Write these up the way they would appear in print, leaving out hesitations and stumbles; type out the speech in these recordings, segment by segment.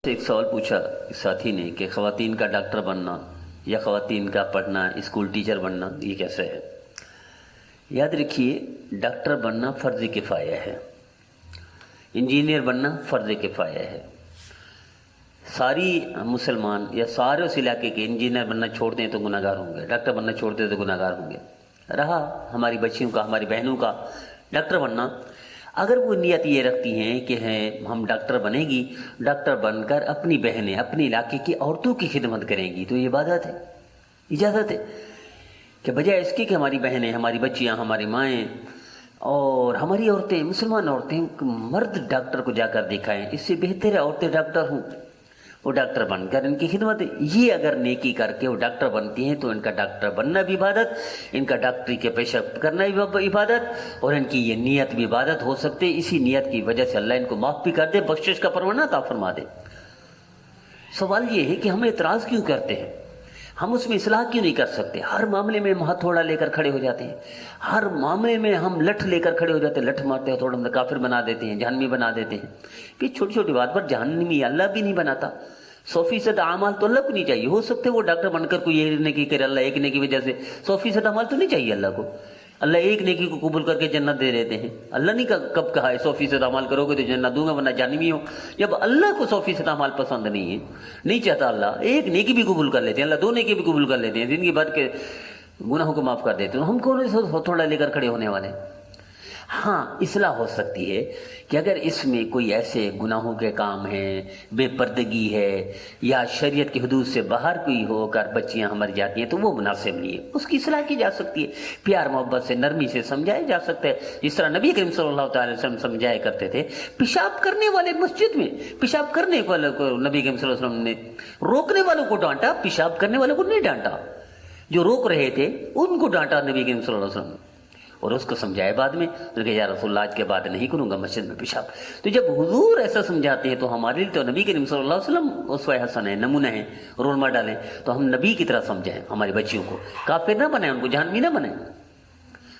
ایک سوال پوچھا ساتھی نے کہ خواتین کا ڈاکٹر بننا یا خواتین کا پڑھنا اسکول ٹیچر بننا یہ کیسے ہے؟ یاد رکھیے، ڈاکٹر بننا فرض کفایہ ہے، انجینئر بننا فرض کفایہ ہے۔ ساری مسلمان یا سارے اس علاقے کے انجینئر بننا چھوڑتے ہیں تو گناہ گار ہوں گے، ڈاکٹر بننا چھوڑتے ہیں تو گناہ گار ہوں گے۔ رہا ہماری بچیوں کا، ہماری بہنوں کا ڈاکٹر بننا، اگر وہ نیت یہ رکھتی ہیں کہ ہم ڈاکٹر بنے گی، ڈاکٹر بن کر اپنی بہنیں اپنے علاقے کی عورتوں کی خدمت کریں گی، تو یہ عبادت ہے، اجازت ہے کہ بجائے اس کی کہ ہماری بہنیں، ہماری بچیاں، ہماری مائیں اور ہماری عورتیں، مسلمان عورتیں مرد ڈاکٹر کو جا کر دکھائیں، اس سے بہتر ہے عورتیں ڈاکٹر ہوں، وہ ڈاکٹر بن کر ان کی خدمت ہے۔ یہ اگر نیکی کر کے وہ ڈاکٹر بنتی ہیں تو ان کا ڈاکٹر بننا بھی عبادت، ان کا ڈاکٹری کے پیشہ کرنا بھی عبادت، اور ان کی یہ نیت بھی عبادت ہو سکتے۔ اسی نیت کی وجہ سے اللہ ان کو معاف بھی کر دے، بخشش کا پروانہ عطا فرما دے۔ سوال یہ ہے کہ ہم اعتراض کیوں کرتے ہیں؟ ہم اس میں اصلاح کیوں نہیں کر سکتے؟ ہر معاملے میں ہم ہتھوڑا لے کر کھڑے ہو جاتے ہیں، ہر معاملے میں ہم لٹھ لے کر کھڑے ہو جاتے ہیں، لٹھ مارتے ہیں، تھوڑا کافر بنا دیتے ہیں، جہنمی بنا دیتے ہیں۔ پھر چھوٹی چھوٹی بات پر جہنمی اللہ بھی نہیں بناتا۔ 100% اعمال تو اللہ کو نہیں چاہیے۔ ہو سکتے وہ ڈاکٹر بن کر کوئی ایک نیکی کرے، اللہ ایک نیکی کی وجہ سے 100% اعمال تو نہیں چاہیے اللہ کو۔ اللہ ایک نیکی کو قبول کر کے جنت دے دیتے ہیں۔ اللہ نہیں کب کہا ہے 100% اعمال کرو گے تو جنت دوں گا ورنہ جہنمی ہو۔ جب اللہ کو 100% اعمال پسند نہیں ہے، نہیں چاہتا اللہ، ایک نیکی بھی قبول کر لیتے ہیں، اللہ 2 نیکی بھی قبول کر لیتے ہیں، زندگی بھر کے گناہوں کو معاف کر دیتے ہیں۔ ہم کون تھوڑا لے کر کھڑے ہونے والے؟ ہاں، اصلاح ہو سکتی ہے کہ اگر اس میں کوئی ایسے گناہوں کے کام ہیں، بے پردگی ہے، یا شریعت کی حدود سے باہر کوئی ہو کر بچیاں مر جاتی ہیں تو وہ مناسب نہیں ہے، اس کی اصلاح کی جا سکتی ہے، پیار محبت سے نرمی سے سمجھایا جا سکتا ہے، جس طرح نبی کریم صلی اللہ تعالی وسلم سمجھایا کرتے تھے۔ پیشاب کرنے والے مسجد میں پیشاب کرنے والے کو نبی کریم صلی اللہ علیہ وسلم نے روکنے والوں کو ڈانٹا، پیشاب کرنے والوں کو نہیں ڈانٹا۔ جو روک رہے تھے ان کو ڈانٹا نبی کریم صلی اللہ علیہ وسلم نے، اور اس کو سمجھایا بعد میں کہ یا رسول اللہ آج کے بعد نہیں کروں گا مسجد میں پیشاب۔ تو جب حضور ایسا سمجھاتے ہیں تو ہمارے لیے تو نبی کریم صلی اللہ علیہ وسلم اسوہ حسن ہے، نمونہ ہیں، رول ماڈل ہیں، تو ہم نبی کی طرح سمجھائیں ہماری بچیوں کو، کافر نہ بنائیں، ان کو جہنمی نہ بنائیں،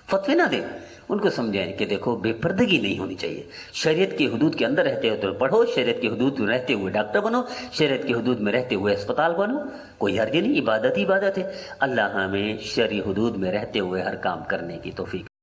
فتوے نہ دیں، ان کو سمجھائیں کہ دیکھو بے پردگی نہیں ہونی چاہیے، شریعت کی حدود کے اندر رہتے ہوئے تو پڑھو، شریعت کی حدود میں رہتے ہوئے ڈاکٹر بنو، شریعت کی حدود میں رہتے ہوئے اسپتال بنو، کوئی حرج نہیں، عبادت ہی عبادت ہے۔ اللہ ہمیں شرعی حدود میں رہتے ہوئے ہر کام کرنے کی توفیق